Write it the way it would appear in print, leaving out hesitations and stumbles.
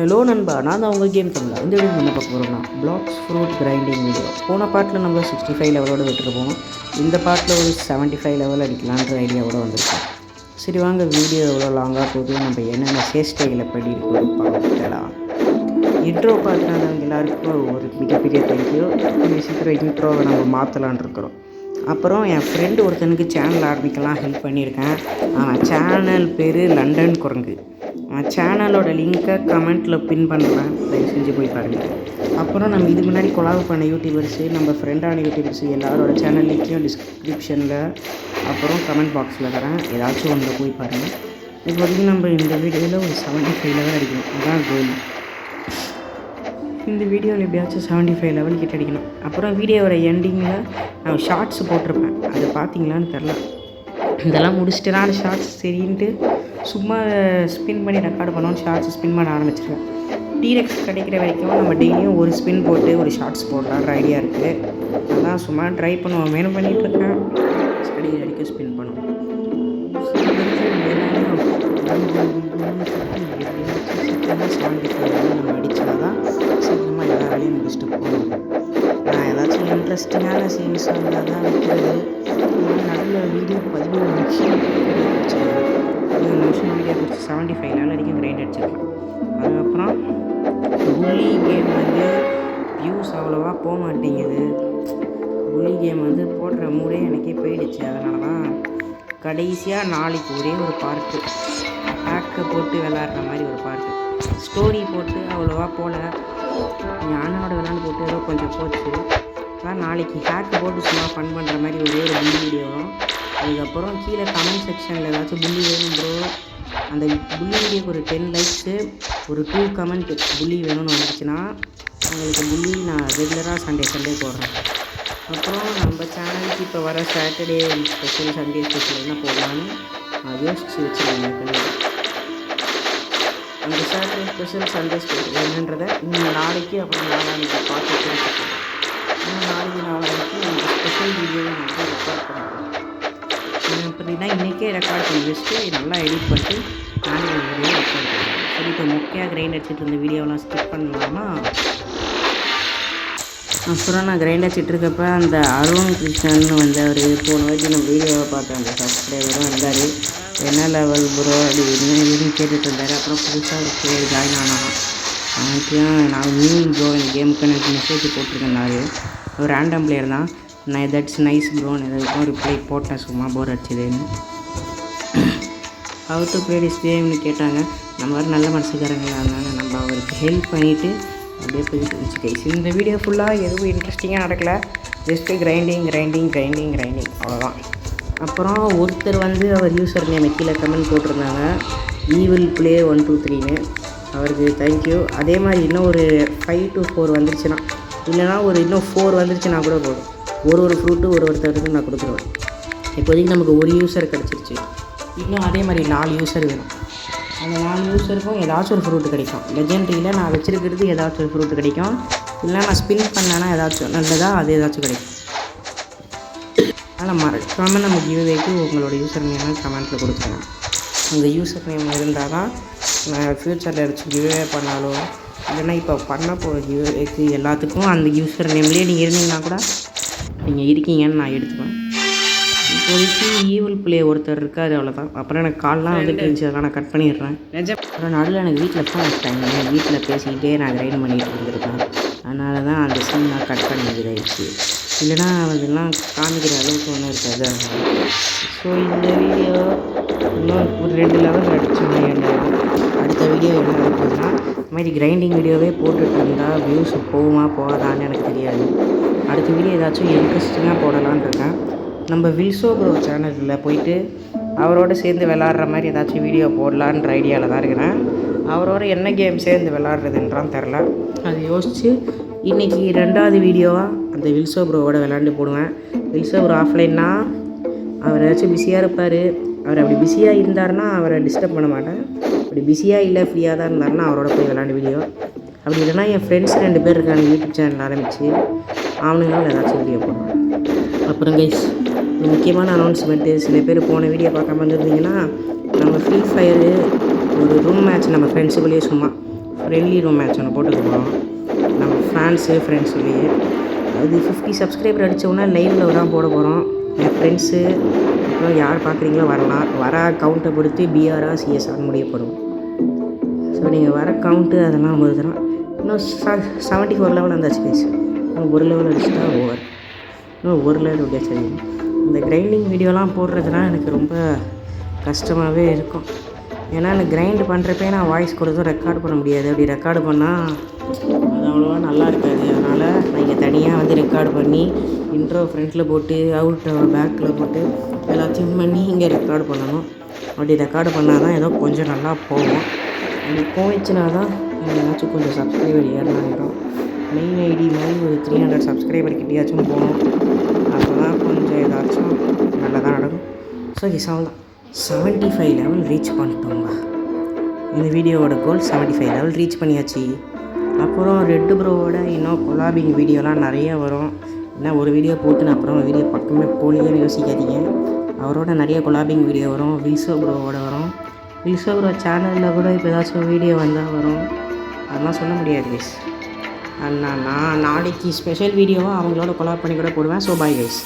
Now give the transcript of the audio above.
Hello நண்பா, நான் தான் உங்கள் கேம் தமிழா. இந்த வீடியோ என்ன பார்க்க போகிறோம்னா பிளாக்ஸ் ஃப்ரூட் கிரைண்டிங் வீடியோ. போன பாட்டில் நம்ம 65 லெவலோடு விட்டுருப்போம். இந்த பாட்டில் ஒரு 75 லெவல் அடிக்கலான்ற ஐடியாவோட வந்திருக்கோம். சரி வாங்க, வீடியோ எவ்வளோ லாங்காக போகுது, நம்ம என்னென்ன சேஷ்டைகளை படி இருக்கோம் பார்க்கலாம். இன்ட்ரோ பார்த்துனாதவங்க எல்லாருக்கும் ஒரு மிகப்பெரிய தேங்க்யூ. சீக்கிரம் இன்ட்ரோவை நம்ம மாற்றலான் இருக்கிறோம். அப்புறம் என் ஃப்ரெண்டு ஒருத்தனுக்கு சேனல் ஆரம்பிக்கலாம் ஹெல்ப் பண்ணியிருக்கேன். சேனல் பேர் லண்டன் குரங்கு. சேனலோட லிங்க்கை கமெண்ட்டில் பின் பண்ணுறேன், தயவு செஞ்சு போய் பாருங்கள். அப்புறம் நம்ம இதுக்கு முன்னாடி கொலாப் பண்ண யூடியூபர்ஸு, நம்ம ஃப்ரெண்டான யூடியூபர்ஸு எல்லாரோட சேனல் லிங்க்கையும் டிஸ்கிரிப்ஷனில் அப்புறம் கமெண்ட் பாக்ஸில் தரேன், ஏதாச்சும் ஒன்று போய் பாருங்கள். இப்போதைக்கு நம்ம இந்த வீடியோவில் ஒரு 75 லெவல் அடிக்கணும், அதுதான் கோல். இந்த வீடியோவில் எப்படியாச்சும் 75 லெவல் கிட்ட அடிக்கணும். அப்புறம் வீடியோவோட எண்டிங்கில் நான் ஷார்ட்ஸ் போட்டிருப்பேன், அது பார்த்தீங்களான்னு தெரில. இதெல்லாம் முடிச்சுட்டு நான் ஷார்ட்ஸ் சரின்ட்டு சும்மா ஸ்பின் பண்ணி ரெக்கார்டு பண்ணோன்னு ஷார்ட்ஸ் ஸ்பின் பண்ண ஆரம்பிச்சிருக்கேன். டீரெக்ஸ் கிடைக்கிற வரைக்கும் நம்ம டெய்லியும் ஒரு ஸ்பின் போட்டு ஒரு ஷார்ட்ஸ் போடலான்ற ஐடியா இருக்குது. அதான் சும்மா ட்ரை பண்ணுவோம், வேணும் பண்ணிகிட்ருக்கேன். ஸ்டடி அடிக்க ஸ்பின் பண்ணுவோம். நம்ம அடித்தாதான் சீக்கிரமாக எல்லா வேலையும் முடிச்சுட்டு போகணும். நான் ஏதாச்சும் இன்ட்ரெஸ்டிங்கான சீன்ஸ் இருந்தால் தான் வைக்கிறது. நடுவில் வீடியோ 13 நிமிஷம் வீடியோ பிடிச்சி 75 லெவல் வரைக்கும் கிரைண்ட் அடிச்சிருக்கேன். அதுக்கப்புறம் புள்ளி கேம் வந்து வியூஸ் அவ்வளோவா போக மாட்டேங்குது. புள்ளி கேம் வந்து போடுற மூடே எனக்கே போயிடுச்சு. அதனால தான் கடைசியாக நாளைக்கு ஒரே ஒரு பார்ட்டு பேக்கை போட்டு விளாட்ற மாதிரி ஒரு பார்ட்டு ஸ்டோரி போட்டு அவ்வளோவா போகல. என் அண்ணனோட விளாண்டு போட்டு ஏதோ கொஞ்சம் போச்சு. அதான் நாளைக்கு ஹேக்கு போட்டு சும்மா ஃபன் பண்ணுற மாதிரி ஒரே ஒரு புள்ளி வீடியோ வரும். அதுக்கப்புறம் கீழே கமெண்ட் செக்ஷனில் ஏதாச்சும் புள்ளி வேணும் ப்ரோ, அந்த புள்ளி வீடியோக்கு ஒரு 10 லைக்ஸு ஒரு 2 கமெண்ட் புள்ளி வேணும்னு வந்துச்சுன்னா உங்களுக்கு புள்ளி நான் ரெகுலராக சண்டே போடுறேன். அப்புறம் நம்ம சேனலுக்கு இப்போ வர சாட்டர்டே ஸ்பெஷல் சண்டே ஸ்பெஷல் என்ன போடலான்னு நான் யோசிச்சு வச்சுருக்கேன். அந்த சாட்டர்டே ஸ்பெஷல் சண்டே ஸ்பெஷல் என்னன்றதை இன்னும் நாளைக்கு அப்புறம் நாளைக்கு பார்த்து தெரிஞ்சுக்கணும். நாளைக்கு அந்த ஸ்பெஷல் வீடியோவை நம்ம ரெக்கார்ட் பண்ணுறோம். அப்படின்னா இன்றைக்கே ரெக்கார்ட் பண்ணி வச்சுட்டு நல்லா எடிட் பண்ணிட்டு நானே வீடியோ ரெக்கார்ட் பண்ணுறேன். சரி, இப்போ முக்கியாக கிரைண்ட் அடிச்சிட்டு இருந்த வீடியோலாம் ஸ்கிப் பண்ணலாமா? அப்புறம் நான் கிரைண்ட் அடிச்சிட்டு இருக்கப்போ அந்த அருண் கிருஷ்ணன் வந்தவர் போன வாட்டி நம்ம வீடியோவை பார்த்தேன். அந்த சப்ஸ்கிரைபரும் இருந்தார். என்ன லெவல் ப்ரோ அப்படி என்ன இதுன்னு கேட்டுட்டு இருந்தார். அப்புறம் புதுசாக ஒரு பேர் ஜாயின் ஆனான். அவனுக்கும் நான் நியூ ப்ரோ இந்த கேமுக்கு எனக்கு மெசேஜ் போட்டிருக்கேன்னாரு. ஒரு ரேண்டம் பிளேயர் தான். நான் தட்ஸ் நைஸ் ப்ரோன்னு எதுக்கும் ரிப்ளை போட்டேன், சும்மா போர் அடிச்சதுன்னு. ஹவ் டு ப்ளே திஸ் கேம்னு கேட்டாங்க. நம்ம வேறு நல்ல மனசுக்காரங்களா இருந்தாங்க, நம்ம அவருக்கு ஹெல்ப் பண்ணிவிட்டு அப்படியே போயிட்டு இருந்துச்சு. இந்த வீடியோ ஃபுல்லாக எதுவும் இன்ட்ரெஸ்டிங்காக நடக்கலை, ஜஸ்ட்டு கிரைண்டிங் அவ்வளோதான். அப்புறம் ஒருத்தர் வந்து அவர் யூசர் நேம் கீழே கமெண்ட் போட்டிருந்தாங்க, ஈவில் ப்ளே 1 2 3ன்னு. அவருக்கு தேங்க்யூ. அதே மாதிரி இன்னும் ஒரு 5 to 4 வந்துருச்சுன்னா, இல்லைனா ஒரு இன்னும் 4 வந்துருச்சுன்னா கூட போதும். ஒரு ஃப்ரூட்டு ஒருத்தருக்கு நான் கொடுத்துருவேன். இப்போதைக்கு நமக்கு ஒரு யூசர் கிடச்சிருச்சு. இன்னும் அதே மாதிரி 4 யூசர் வேணும். அந்த 4 யூசருக்கும் ஏதாச்சும் ஒரு ஃப்ரூட்டு கிடைக்கும். லெஜெண்ட்ரியில் நான் வச்சுருக்கிறது ஏதாச்சும் ஒரு ஃப்ரூட்டு கிடைக்கும். இல்லை நான் ஸ்பின் பண்ணேன்னா ஏதாச்சும் நல்லதாக அது ஏதாச்சும் கிடைக்கும். அதனால் மறக்காமல் நம்ம கிவ்அவேக்கு உங்களோட யூசர் நேம் கமெண்ட்டில் கொடுத்துருங்க. அந்த யூசர் நேம் இருந்தால் தான் நான் ஃப்யூச்சரில் ஏதாச்சும் கிவ்அவே பண்ணாலோ, இல்லைன்னா இப்போ பண்ண போகிற கிவ்அவேக்கு எல்லாத்துக்கும் அந்த யூசர் நேம்லேயே நீங்கள் இருந்தீங்கன்னா கூட நீங்கள் இருக்கீங்கன்னு நான் எடுத்துப்பேன். இப்போதைக்கு ஈவில் ப்ளே ஒருத்தர் இருக்காது, அவ்வளோதான். அப்புறம் எனக்கு கால்லாம் வந்துட்டு இருந்துச்சு, அதெல்லாம் நான் கட் பண்ணிடுறேன். அப்புறம் நடுவில் எனக்கு வீட்டில் ஃபோன் வச்சுட்டாங்க. வீட்டில் பேசிக்கிட்டே நான் கிரைண்ட் பண்ணிகிட்டு இருந்திருக்கேன். அதனால தான் அந்த சீன் நான் கட் பண்ண வேண்டியதாகிடுச்சு. இல்லைனா அதெல்லாம் காமிக்கிற அளவுக்கு ஒன்றும் இருக்காது. ஸோ இந்த வீடியோ இன்னும் ஒரு 2 லெவல் அடிச்சோன்னா அடுத்த வீடியோ என்ன நடக்குதுன்னா, இந்த மாதிரி கிரைண்டிங் வீடியோவே போட்டுட்டு இருந்தால் வியூஸ் போகுமா போகாதான்னு எனக்கு தெரியாது. அடுத்த வீடியோ ஏதாச்சும் இன்ட்ரெஸ்டிங்காக போடலான்னு இருக்கேன். நம்ம வில்சோ ப்ரோ சேனலில் போயிட்டு அவரோட சேர்ந்து விளாட்ற மாதிரி ஏதாச்சும் வீடியோ போடலான்ற ஐடியாவில் தான் இருக்கிறேன். அவரோட என்ன கேம் சேர்ந்து விளாட்றதுன்றான்னு தெரில. அது யோசித்து இன்றைக்கி 2வது வீடியோவாக அந்த வில்சோ ப்ரோவோட விளாண்டு போடுவேன். வில்சோ ப்ரோ ஆஃப்லைன்னா அவர் ஏதாச்சும் பிஸியாக இருப்பார். அவர் அப்படி பிஸியாக இருந்தார்னா அவரை டிஸ்டர்ப் பண்ண மாட்டேன். அப்படி பிஸியாக இல்லை ஃப்ரீயாக தான் இருந்தாருன்னா அவரோட போய் விளாண்டு வீடியோ. அப்படி இல்லைனா என் ஃப்ரெண்ட்ஸ் 2 பேர் இருக்காங்க, யூடியூப் சேனல் ஆரம்பித்து அவனுங்களால் ஏதாச்சும் வீடியோ போடுவேன். அப்புறம் கைஸ், முக்கியமான அனௌன்ஸ்மெண்ட்டு, சில பேர் போன வீடியோ பார்க்காம வந்துருந்தீங்கன்னா, நம்ம ஃப்ரீ ஃபயரு ஒரு ரூம் மேட்ச் நம்ம ஃப்ரெண்ட்ஸுக்குள்ளேயே சும்மா ஃப்ரெண்ட்லி ரூம் மேட்ச் ஒன்று போட்டுக்க போகிறோம் நம்ம ஃப்ரெண்ட்ஸுலேயே. அது 50 சப்ஸ்கிரைபர் அடித்தோன்னா லைவில் தான் போட போகிறோம். என் ஃப்ரெண்ட்ஸு அப்புறம் யார் பார்க்குறீங்களோ வரலாம். வர கவுண்ட்டை பொறுத்து பிஆரா சிஎஸ்ஆர் முடியப்படும். ஸோ நீங்கள் வர கவுண்ட்டு அதெல்லாம் பொறுத்துலாம். இன்னும் 74 லெவல் வந்தாச்சு கைஸ். இன்னும் ஒரு லெவல் அடிச்சுட்டா ஓவர். இன்னும் ஒரு லெவல் எப்படியாச்சும் அடிக்கணும். இந்த கிரைண்டிங் வீடியோலாம் போடுறதுலாம் எனக்கு ரொம்ப கஷ்டமாகவே இருக்கும். ஏன்னா எனக்கு கிரைண்ட் பண்ணுறப்பே நான் வாய்ஸ் கொடுத்தும் ரெக்கார்ட் பண்ண முடியாது. அப்படி ரெக்கார்டு பண்ணால் அது அவ்வளோவா நல்லா இருக்காது. அதனால் நான் இங்கே தனியாக வந்து ரெக்கார்டு பண்ணி இன்ட்ரோ ஃப்ரண்ட்டில் போட்டு அவுட் பேக்கில் போட்டு எல்லாத்தையும் பண்ணி இங்கே ரெக்கார்டு பண்ணணும். அப்படி ரெக்கார்டு பண்ணால் தான் ஏதோ கொஞ்சம் நல்லா போகும். அப்படி போயிடுச்சுனா தான் ஏதாச்சும் கொஞ்சம் சப்ஸ்கிரைபர் ஏறணும். மெயின் ஐடி மாதிரி ஒரு 300 சப்ஸ்கிரைபர் கிட்டேயாச்சும் போகணும். அப்போ தான் கொஞ்சம் ஏதாச்சும் நல்லா தான் நடக்கும். ஸோ தான் 75 லெவல் ரீச் பண்ணிட்டோங்க. இந்த வீடியோவோட கோல் 75 லெவல் ரீச் பண்ணியாச்சு. அப்புறம் ரெட்டு ப்ரோவோட இன்னும் கொலாபிங் வீடியோலாம் நிறைய வரும். ஏன்னா ஒரு வீடியோ போட்டு நான் அப்புறம் வீடியோ பக்கமே போலியேன்னு யோசிக்காதீங்க. அவரோட நிறைய கொலாபிங் வீடியோ வரும். வில்சோ ப்ரோவோட வரும். வில்சோ ப்ரோ சேனலில் கூட இப்போ ஏதாச்சும் வீடியோ வந்தால் வரும். அதெல்லாம் சொல்ல முடியாது கைஸ். நான் நாளைக்கு ஸ்பெஷல் வீடியோவாக அவங்களோட கொலாப் பண்ணி கூட போடுவேன். So bye guys.